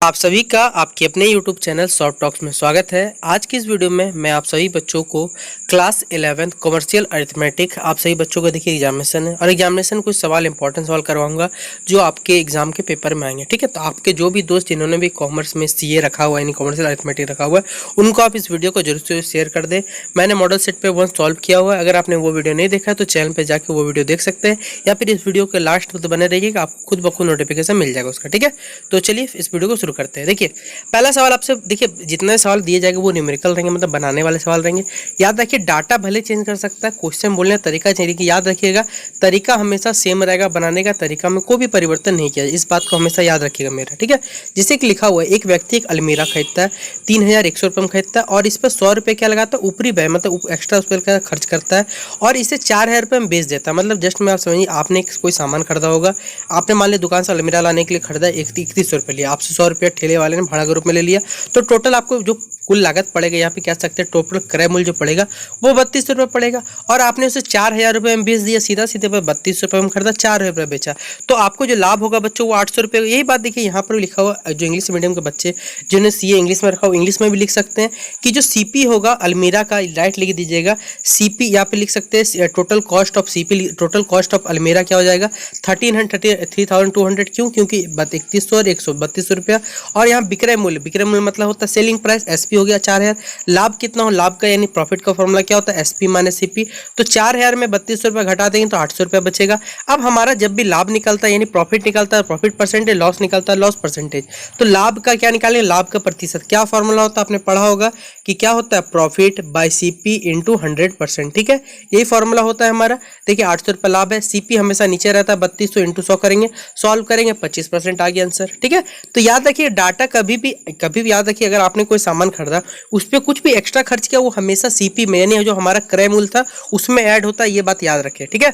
आप सभी का आपके अपने YouTube चैनल शॉर्ट टॉक्स में स्वागत है। आज की इस वीडियो में मैं आप सभी बच्चों को क्लास 11 कॉमर्शियल अरिथमेटिक आप सभी बच्चों को देखिए एग्जामिनेशन है और एग्जामिनेशन कुछ सवाल इंपॉर्टेंट सवाल करवाऊंगा जो आपके एग्जाम के पेपर में आएंगे। ठीक है, तो आपके जो भी दोस्त जिन्होंने भी कॉमर्स में CA रखा हुआ है यानी कॉमर्शियल अरिथमेटिक रखा हुआ है उनको आप इस वीडियो को जरूर से शेयर कर दें। मैंने मॉडल सेट पे 1 सॉल्व किया हुआ है, अगर आपने वो वीडियो नहीं देखा है तो चैनल पर जाकर वो वीडियो देख सकते हैं या फिर इस वीडियो के लास्ट में तो बने रहिएगा, आपको खुद ब खुद नोटिफिकेशन मिल जाएगा उसका। ठीक है, तो चलिए इस वीडियो को शुरू करते हैं। देखिए पहला सवाल आपसे, देखिए जितने सवाल दिए जाएंगे वो न्यूमेरिकल रहेंगे, मतलब बनाने वाले सवाल रहेंगे। याद रखिए डाटा भले चेंज कर सकता है, क्वेश्चन बोलने का तरीका चेंज, याद रखिएगा तरीका हमेशा सेम रहेगा, बनाने का तरीका में कोई भी परिवर्तन नहीं किया, इस बात को हमेशा याद रखिएगा मेरा। ठीक है, जैसे कि लिखा हुआ है एक व्यक्ति एक अलमीरा खरीदता है, 3100 रुपये में खरीदता है और इस पर 100 रुपये क्या लगाता है ऊपरी व्यय, मतलब एक्स्ट्रा उस पर खर्च करता है और इसे 4000 रुपये में बेच देता है। मतलब जस्ट में आप समझिए आपने कोई सामान खरीदा होगा, आपने मान लिया दुकान से अलमीरा लाने के लिए खरीदा 3100 रुपये लिया, आपसे 100 रुपये ठेले वाले ने भाड़ा के रूप में ले लिया, तो टोटल आपको जो कुल लागत पड़ेगा यहाँ पे कह सकते हैं टोटल क्रय मूल्य जो पड़ेगा वो 3200 रुपये पड़ेगा और आपने उसे 4000 रुपये में बेच दिया, सीधा सीधे पर 3200 रुपये में खरीदा, 4 रुपये बेचा, तो आपको जो लाभ होगा बच्चों वो 800 रुपये। यही बात देखिए यहाँ पर लिखा हुआ, जो इंग्लिश मीडियम के बच्चे जिन्होंने CA इंग्लिश में रखा हो इंग्लिश में भी लिख सकते हैं कि जो CP होगा अलमीरा का, राइट लिख दीजिएगा CP, यहाँ पे लिख सकते हैं total cost of CP, total cost of अलमीरा क्या हो जाएगा 3200, क्यों, क्योंकि 3100 और 132 रुपया और यहाँ विक्रय मूल्य मतलब होता है सेलिंग प्राइस, SP हो गया 4000। लाभ कितना हो, लाभ का यानी प्रॉफिट का फॉर्मूला क्या होता है SP माइनस CP, तो 4000 में 3200 रुपये घटा देंगे तो 800 रुपये बचेगा। अब हमारा जब भी लाभ निकलता है यानी प्रॉफिट निकलता है प्रॉफिट परसेंटेज, लॉस निकलता है लॉस परसेंटेज, तो लाभ का क्या निकालेंगे, लाभ का प्रतिशत, क्या फॉर्मूला होता है आपने पढ़ा होगा कि क्या होता है प्रॉफिट बाय CP इंटू 100%। ठीक है, यही फॉर्मूला होता है हमारा। देखिए 800 रुपये लाभ है, CP हमेशा नीचे रहता है, 3200 इंटू 100 करेंगे, सॉल्व करेंगे 25% आ गया आंसर। ठीक है, तो याद रखिए डाटा कभी भी याद रखिए अगर आपने कोई सामान खरीदा उस पर कुछ भी एक्स्ट्रा खर्च किया वो हमेशा CP में यानी जो हमारा क्रय मूल्य था उसमें ऐड होता है, ये बात याद रखिए। ठीक है,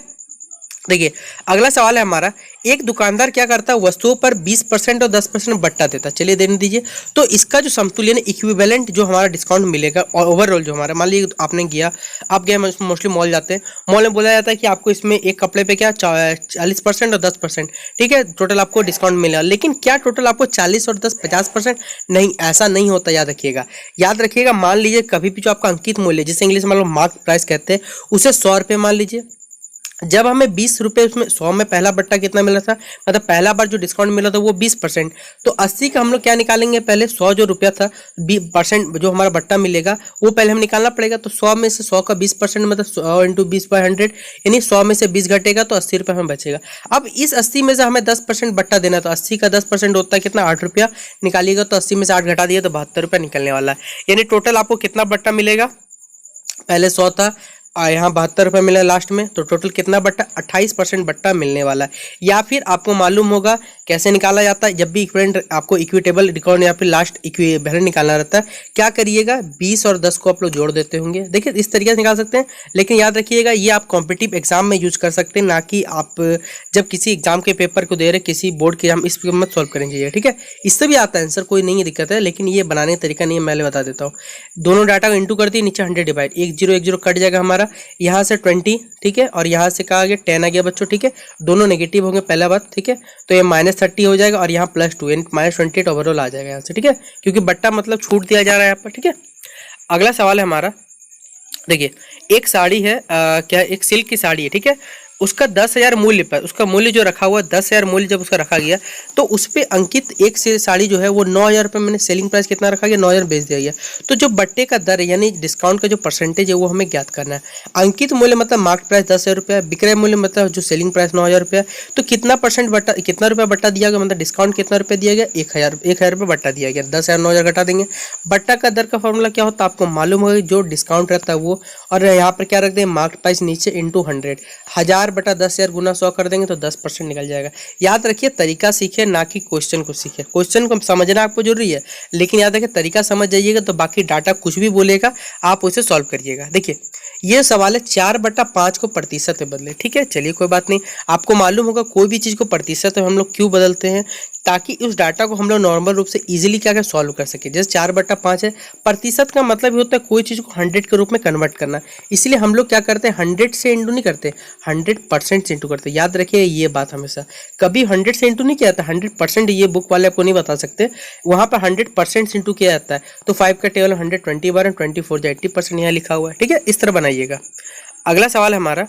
देखिए अगला सवाल है हमारा, एक दुकानदार क्या करता है वस्तुओं पर 20% और 10% बट्टा देता है। चलिए देने दीजिए, तो इसका जो समतुल्य इक्विवेलेंट जो हमारा डिस्काउंट मिलेगा और ओवरऑल जो हमारा, मान लीजिए आपने गया, आप गए मोस्टली मॉल जाते हैं, मॉल में बोला जाता है कि आपको इसमें एक कपड़े पे क्या 40% और 10%, ठीक है, टोटल आपको डिस्काउंट मिलेगा, लेकिन क्या टोटल आपको 40 और 10 50%? नहीं, ऐसा नहीं होता, याद रखिएगा। मान लीजिए कभी भी जो आपका अंकित मूल्य जिसे इंग्लिश में मार्क प्राइस कहते हैं उसे 100 रुपये मान लीजिए, जब हमें 20 रुपये उसमें 100 में पहला बट्टा कितना मिला था, मतलब पहला बार जो डिस्काउंट मिला था वो 20%, तो 80 का हम लोग क्या निकालेंगे, पहले 100 जो रुपया था 20% जो हमारा बट्टा मिलेगा वो पहले हम निकालना पड़ेगा, तो 100 में से 100 का 20% मतलब 100 इंटू 20/100 यानी 100 में से 20 घटेगा तो 80 रुपये हमें बचेगा। अब इस 80 में से हमें 10% बट्टा देना, तो 80 का 10% होता है कितना, 8 रुपया, निकालिएगा तो 80 में से 8 घटा दिया तो 72 रुपये निकलने वाला है, यानी टोटल आपको कितना बट्टा मिलेगा, पहले 100 था यहाँ 72 रुपये मिला लास्ट में, तो टोटल कितना बट्टा, 28% बट्टा मिलने वाला है। या फिर आपको मालूम होगा कैसे निकाला जाता है, जब भी इक्विवेलेंट आपको इक्विटेबल डिस्काउंट या फिर लास्ट इक्विवेलेंट निकालना रहता है, क्या करिएगा 20 और 10 को आप लोग जोड़ देते होंगे। देखिए इस तरीके से निकाल सकते हैं, लेकिन याद रखिएगा ये आप कॉम्पिटिटिव एग्जाम में यूज कर सकते हैं, ना कि आप जब किसी एग्जाम के पेपर को दे रहे किसी बोर्ड के, हम इस पर मत सॉल्व करेंगे। ठीक है, इससे भी आता है आंसर, कोई नहीं दिक्कत है, लेकिन ये बनाने का तरीका नहीं है, मैं बता देता हूँ। दोनों डाटा को इंटू कर दिए, नीचे 100 डिवाइड, 10 कट जाएगा हमारा, यहाँ से 20, ठीक है, और यहाँ से कहा गया 10 आ गया बच्चों। ठीक है, दोनों नेगेटिव होंगे पहला बात, ठीक है, तो ये -30 हो जाएगा और यहाँ +2 यानी -28 ओवरऑल आ जाएगा यहाँ से। ठीक है, क्योंकि बट्टा मतलब छूट दिया जा रहा है यहाँ पर। ठीक है, अगला सवाल है हमारा, देखिए एक साड़ी है, क्या एक सिल्क की साड़ी है, ठीक है, उसका 10,000 मूल्य पर, उसका मूल्य जो रखा हुआ है 10,000 मूल्य जब उसका रखा गया तो उस पर अंकित एक से साड़ी जो है वो 9,000 रुपये, मैंने सेलिंग प्राइस कितना रखा गया 9,000 बेच दिया गया, तो जो बट्टे का दर यानी डिस्काउंट का जो परसेंटेज है वो हमें ज्ञात करना है। अंकित मूल्य मतलब मार्क प्राइस 10,000 रुपया, विक्रय मूल्य मतलब जो सेलिंग प्राइस 9,000 रुपया, तो कितना परसेंट बट्टा, कितना रुपया बट्टा दिया गया, मतलब डिस्काउंट कितना रुपया दिया गया, 1,000 रुपये बट्टा दिया गया, 10,000 9,000 घटा देंगे। बट्टा का दर का फॉर्मूला क्या होता है आपको मालूम होगा, जो डिस्काउंट रहता है वो, और यहाँ पर क्या रख दें मार्क प्राइस नीचे इंटू 100, 1000 बटा 10,000 गुना 100 कर देंगे तो 10% निकल जाएगा। याद रखिए तरीका सीखे ना कि क्वेश्चन को सीखे, क्वेश्चन को समझना आपको जरूरी है, लेकिन याद रखिए तरीका समझ जाइएगा तो बाकी डाटा कुछ भी बोलेगा आप उसे सॉल्व करिएगा। देखिए ये सवाल है 4/5 को प्रतिशत में बदले, ठीक है, चलिए कोई बात नहीं, आपको मालूम होगा कोई भी चीज़ को प्रतिशत में हम लोग क्यों बदलते हैं, ताकि उस डाटा को हम लोग नॉर्मल रूप से इजीली क्या सॉल्व कर सके। जैसे 4/5 है, प्रतिशत का मतलब ही होता है कोई चीज़ को 100 के रूप में कन्वर्ट करना। इसलिए हम लोग क्या करते हैं, 100 से इंटू नहीं करते, 100% से इंटू करते। याद रखिए ये बात हमेशा, कभी 100 से इंटू नहीं किया जाता, 100% ये बुक वाले आपको नहीं बता सकते, वहाँ पर 100% से इंटू किया जाता है। तो 5 का टेबल 120 बार 24 जो 80% यहाँ लिखा हुआ है, ठीक है, इस तरह बनाइएगा। अगला सवाल है हमारा,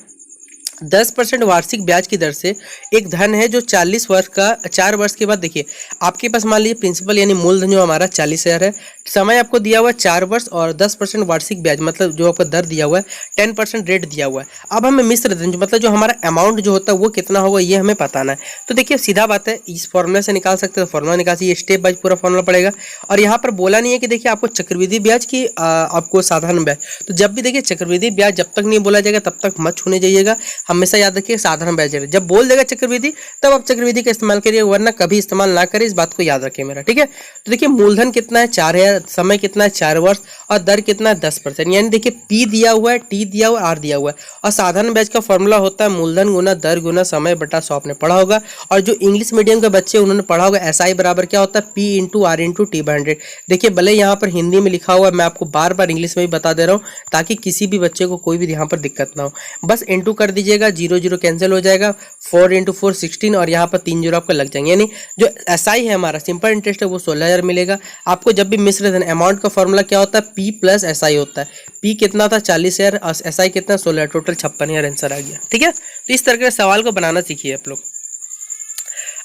10% वार्षिक ब्याज की दर से एक धन है जो 40 वर्ष का 4 वर्ष के बाद, देखिए आपके पास मान लीजिए प्रिंसिपल यानी मूलधन जो हमारा 40,000 है, समय आपको दिया हुआ है 4 वर्ष और 10% वार्षिक ब्याज मतलब जो आपका दर दिया हुआ है 10% रेट दिया हुआ है। अब हमें मिश्र धन मतलब जो हमारा अमाउंट जो होता है वो कितना होगा ये हमें बताना है। तो देखिए सीधा बात है, इस फॉर्मूला से निकाल सकते हैं, फॉर्मूला निकाल सकते, स्टेप बाइज पूरा फॉर्मूला पड़ेगा। और यहाँ पर बोला नहीं है कि देखिए आपको चक्रवृद्धि ब्याज की आपको साधारण ब्याज, तो जब भी देखिए चक्रवृद्धि ब्याज जब तक नहीं बोला जाएगा तब तक मत छूने जाइएगा, हमेशा याद रखिए साधारण ब्याज रेट। जब बोल देगा चक्रवृद्धि तब आप चक्रवृद्धि का इस्तेमाल करिए, वरना कभी इस्तेमाल ना करें, इस बात को याद रखिए मेरा, ठीक है। तो देखिए मूलधन कितना है 4,000, समय कितना है 4 वर्ष और दर कितना है 10%, यानी देखिए पी दिया हुआ है, टी दिया हुआ है, आर दिया हुआ है। और साधारण ब्याज का फॉर्मूला होता है मूलधन गुना दर गुना समय बटा 100, आपने पढ़ा होगा। और जो इंग्लिश मीडियम के बच्चे उन्होंने पढ़ा होगा एसआई बराबर क्या होता है, पी इंटू आर इंटू टी/100। देखिए भले यहाँ पर हिंदी में लिखा हुआ है, मैं आपको बार बार इंग्लिश में भी बता दे रहा हूँ ताकि किसी भी बच्चे को कोई भी यहाँ पर दिक्कत ना हो। बस इंटू कर दीजिएगा, 0 0 कैंसिल हो जाएगा, 4 इंटू 4 16 और यहाँ पर 3 जीरो आपका लग जाएंगे। यानी जो एसआई है हमारा सिंपल इंटरेस्ट है वो 16,000 मिलेगा आपको। जब भी मिश्र धन अमाउंट का फॉर्मूला क्या होता है, पी प्लस एसआई होता है। पी कितना था 40,000 और एसआई कितना 16, टोटल 56,000 आंसर आ गया, ठीक है। तो इस तरह के सवाल को बनाना सीखिए आप लोग।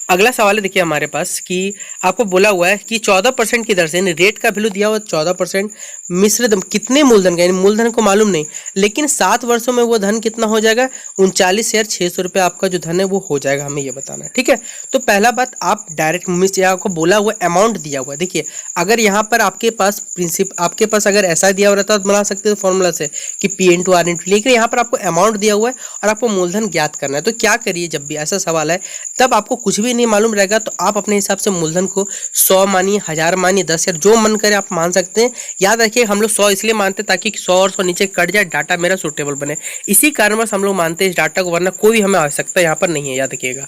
अगला सवाल है देखिए हमारे पास कि आपको बोला हुआ है कि 14% की दर से, यानी रेट का वैल्यू दिया हुआ 14%, मिश्र धन कितने मूलधन का, यानी मूलधन को मालूम नहीं, लेकिन 7 वर्षों में वो धन कितना हो जाएगा, 39,600 रुपये आपका जो धन है वो हो जाएगा, हमें ये बताना है, ठीक है। तो पहला बात आप डायरेक्ट आपको बोला हुआ अमाउंट दिया हुआ है, देखिए अगर यहाँ पर आपके पास अगर ऐसा दिया हुआ रहता तो बना सकते थे फॉर्मूला से कि पी इंटू आर इंटू, लेकिन यहाँ पर आपको अमाउंट दिया हुआ है और आपको मूलधन ज्ञात करना है। तो क्या करिए, जब भी ऐसा सवाल है तब आपको कुछ भी नहीं मालूम रहेगा तो आप अपने हिसाब से मूलधन को 100 मानिए, 1000 मानिए, 10,000 जो मन करे आप मान सकते हैं। याद रखिए हम लोग 100 इसलिए मानते हैं ताकि 100 और 100 नीचे कट जाए, डाटा मेरा सूटेबल बने, इसी कारणवश हम लोग मानते हैं इस डाटा को, वरना कोई भी हमें आवश्यकता यहाँ पर नहीं है, याद रखिएगा।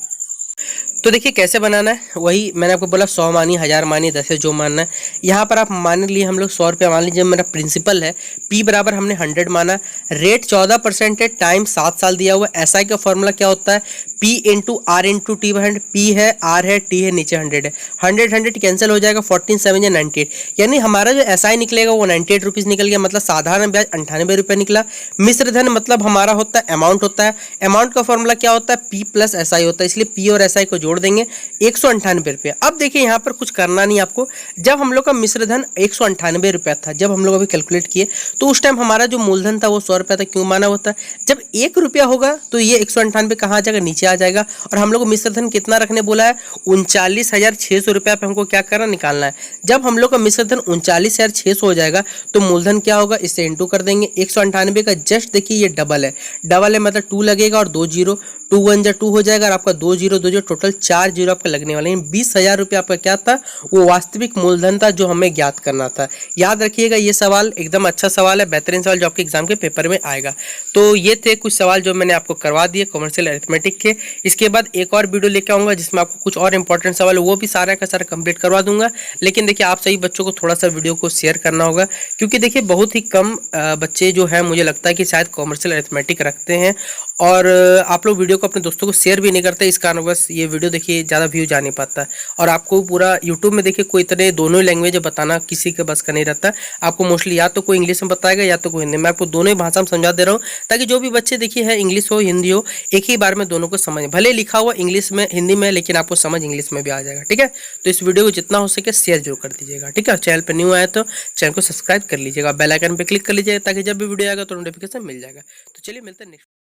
तो देखिए कैसे बनाना है, वही मैंने आपको बोला 100 मानिए, 1000 मानिए, 10,000 जो मानना है। यहाँ पर आप मान लिए हम लोग 100 रुपया मान लीजिए, मेरा प्रिंसिपल है, पी बराबर हमने 100 माना, रेट 14% है, टाइम 7 साल दिया हुआ है। एसआई का फॉर्मूला क्या होता है, पी इंटू आर इंटू टी/100, पी है, आर है, टी है, नीचे 100 है, 100 कैंसिल हो जाएगा, 14 7 या 98, यानी हमारा जो एसआई निकलेगा वो 98 रुपीज़ निकल गया, मतलब साधारण ब्याज 98 रुपये निकला। मिश्र धन मतलब हमारा होता है अमाउंट होता है, अमाउंट का फॉर्मूला क्या होता है, पी प्लस एसआई होता है, इसलिए पी और एसआई को जोड़ देंगे 198 रुपये। अब देखिए यहाँ पर कुछ करना नहीं आपको, जब हम लोग का मिश्र धन 198 रुपया था, जब हम लोग अभी कैलकुलेट किए तो उस टाइम हमारा जो मूलधन था वो 100 रुपया था, क्यों माना होता है, जब 1 रुपया होगा तो ये 198 कहाँ आ जाएगा, नीचे आ जाएगा। और हम लोग को मिश्र धन कितना रखने बोला है, 39,600 रुपया पे हमको क्या करना, निकालना है। जब हम लोग का मिश्र धन 39,600 हो जाएगा तो मूलधन क्या होगा, इससे इंटू कर देंगे 198 का, जस्ट देखिए ये डबल है मतलब 2 लगेगा और 2 जीरो, 2 1 2 हो जाएगा और आपका 2 जीरो टोटल 4 जीरो आपका लगने वाले हैं। 20,000 रुपया आपका क्या था, वो वास्तविक मूलधन था जो हमें ज्ञात करना था। याद रखिएगा ये सवाल एकदम अच्छा सवाल है, बेहतरीन सवाल जो आपके एग्जाम के पेपर में आएगा। तो ये थे कुछ सवाल जो मैंने आपको करवा दिए कॉमर्शियल अरिथमेटिक के। इसके बाद एक और वीडियो लेकर आऊँगा जिसमें आपको कुछ और इंपॉर्टेंट सवाल वो भी सारा का सारा कंप्लीट करवा दूंगा। लेकिन देखिए आप सभी बच्चों को थोड़ा सा वीडियो को शेयर करना होगा, क्योंकि देखिए बहुत ही कम बच्चे जो है मुझे लगता है कि शायद कॉमर्शियल अरिथमेटिक रखते हैं और आप लोग वीडियो को अपने दोस्तों को शेयर भी नहीं करते, इस कारण बस ये वीडियो देखिए ज़्यादा व्यू जा नहीं पाता। और आपको पूरा यूट्यूब में देखिए कोई इतने दोनों ही लैंग्वेज बताना किसी के बस का नहीं रहता, आपको मोस्टली या तो कोई इंग्लिश में बताएगा या तो कोई हिंदी में। आपको दोनों ही भाषा में समझा दे रहा हूँ ताकि जो भी बच्चे देखिए है इंग्लिश हो हिंदी हो एक ही बार में दोनों को समझ, भले लिखा हुआ इंग्लिश में हिंदी में लेकिन आपको समझ इंग्लिश में भी आ जाएगा, ठीक है। तो इस वीडियो को जितना हो सके शेयर जरूर कर दीजिएगा, ठीक है। चैनल पर न्यू आया तो चैनल को सब्सक्राइब कर लीजिएगा, बेल आइकन पर क्लिक कर लीजिएगा ताकि जब भी वीडियो आएगा तो नोटिफिकेशन मिल जाएगा। तो चलिए मिलते हैं नेक्स्ट।